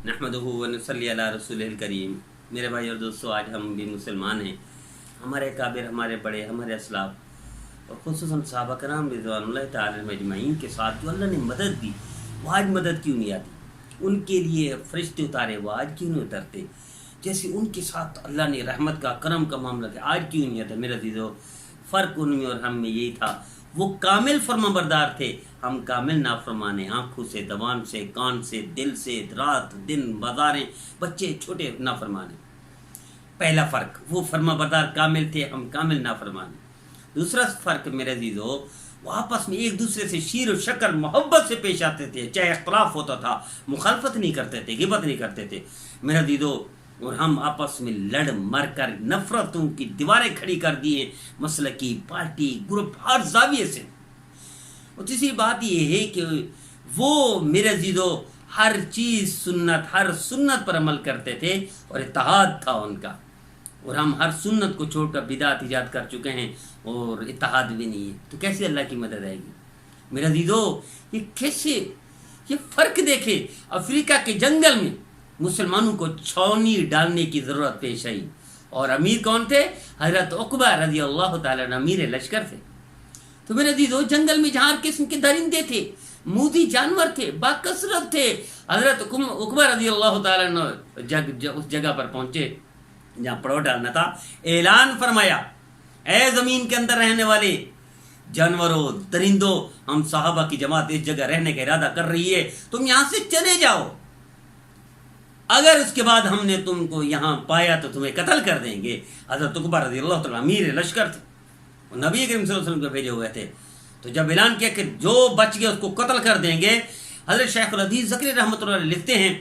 نحمدہ و نصلی علی رسولہ کریم۔ میرے بھائی اور دوستو، آج ہم بھی مسلمان ہیں۔ ہمارے کابر، ہمارے بڑے، ہمارے اسلاف اور خصوصاً صحابہ کرام رضوان اللہ تعالی عنہم اجمعین کے ساتھ جو اللہ نے مدد دی، وہ آج مدد کیوں نہیں آتی؟ ان کے لیے فرشتے اتارے، وہ آج کیوں نہیں اترتے؟ جیسے ان کے ساتھ اللہ نے رحمت کا، کرم کا معاملہ کیا، آج کیوں نہیں آتا؟ میرے عزیزو، فرق ان میں اور ہم میں یہی تھا، وہ کامل فرمانبردار تھے، ہم کامل نافرمان ہیں، آنکھوں سے، زبان سے، کان سے، دل سے، رات دن، بازاریں، بچے چھوٹے نافرمان ہیں۔ پہلا فرق، وہ فرمانبردار کامل تھے، ہم کامل نافرمان ہیں۔ دوسرا فرق میرے عزیزو، وہ آپس میں ایک دوسرے سے شیر و شکر محبت سے پیش آتے تھے، چاہے اختلاف ہوتا تھا، مخالفت نہیں کرتے تھے، غیبت نہیں کرتے تھے میرے عزیزو۔ اور ہم آپس میں لڑ مر کر نفرتوں کی دیواریں کھڑی کر دی ہیں، مسلکی، پارٹی، گروپ، ہر زاویے سے۔ اور تیسری بات یہ ہے کہ وہ میرے عزیزو ہر چیز سنت، ہر سنت پر عمل کرتے تھے اور اتحاد تھا ان کا، اور ہم ہر سنت کو چھوڑ کر بدعت ایجاد کر چکے ہیں اور اتحاد بھی نہیں ہے، تو کیسے اللہ کی مدد آئے گی؟ میرے عزیزو، یہ کیسے، یہ فرق دیکھے۔ افریقہ کے جنگل میں مسلمانوں کو چھاؤنی ڈالنے کی ضرورت پیش آئی، اور امیر کون تھے؟ حضرت عقبہ رضی اللہ تعالیٰ عنہ امیر لشکر تھے۔ تو میرے عزیزو، جنگل میں جہاں قسم کے درندے تھے، موذی جانور تھے، باکثرت تھے، حضرت عقبہ رضی اللہ تعالیٰ عنہ اس جگہ پر پہنچے جہاں پڑاؤ ڈالنا تھا، اعلان فرمایا، اے زمین کے اندر رہنے والے جانوروں، درندوں، ہم صحابہ کی جماعت اس جگہ رہنے کا ارادہ کر رہی ہے، تم یہاں سے چلے جاؤ، اگر اس کے بعد ہم نے تم کو یہاں پایا تو تمہیں قتل کر دیں گے۔ حضرت عقبہ رضی اللہ تعالیٰ امیر لشکر تھے، نبی کریم صلی اللہ علیہ وسلم کو بھیجے ہوئے تھے، تو جب اعلان کیا کہ جو بچ گیا اس کو قتل کر دیں گے، حضرت شیخ الحدیث زکریا رحمۃ اللہ علیہ لکھتے ہیں،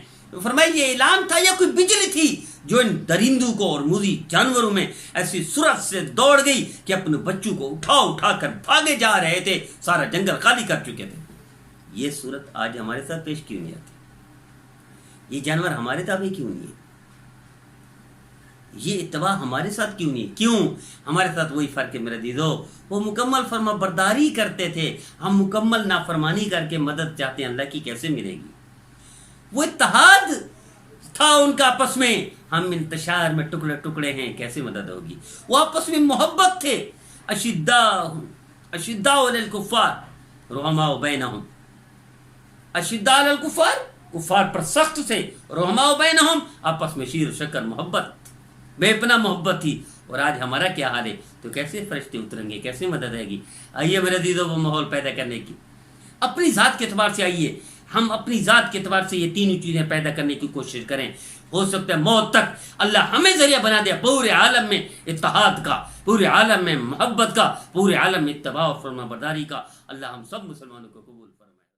فرمایا یہ اعلان تھا یا کوئی بجلی تھی جو ان درندوں کو اور موذی جانوروں میں ایسی سرعت سے دوڑ گئی کہ اپنے بچوں کو اٹھا کر بھاگے جا رہے تھے، سارا جنگل خالی کر چکے تھے۔ یہ صورت آج ہمارے ساتھ پیش کیوں نہیں آتی؟ یہ جانور ہمارے تابع کیوں نہیں ہے؟ یہ اتباع ہمارے ساتھ کیوں نہیں؟ کیوں ہمارے ساتھ وہی فرق ہے میرے عزیزو، وہ مکمل فرما برداری کرتے تھے، ہم مکمل نافرمانی کر کے مدد چاہتے ہیں، اللہ کی کیسے ملے گی؟ وہ اتحاد تھا ان کا آپس میں، ہم انتشار میں ٹکڑے ٹکڑے ہیں، کیسے مدد ہوگی؟ وہ آپس میں محبت تھے، اشداء علی الکفار رحماء بینہم، اشداء علی الکفار، کفار پر سخت تھے، رحماء بینہم، آپس میں شیر و شکر محبت، بے پناہ محبت تھی۔ اور آج ہمارا کیا حال ہے؟ تو کیسے فرشتے اتریں گے، کیسے مدد آئے گی؟ آئیے میرے عزیزو، وہ ماحول پیدا کرنے کی اپنی ذات کے اعتبار سے آئیے، ہم اپنی ذات کے اعتبار سے یہ تینوں چیزیں پیدا کرنے کی کوشش کریں۔ ہو سکتا ہے موت تک اللہ ہمیں ذریعہ بنا دے پورے عالم میں اتحاد کا، پورے عالم میں محبت کا، پورے عالم میں اتباع و فرما برداری کا۔ اللہ ہم سب مسلمانوں کو قبول فرمائے۔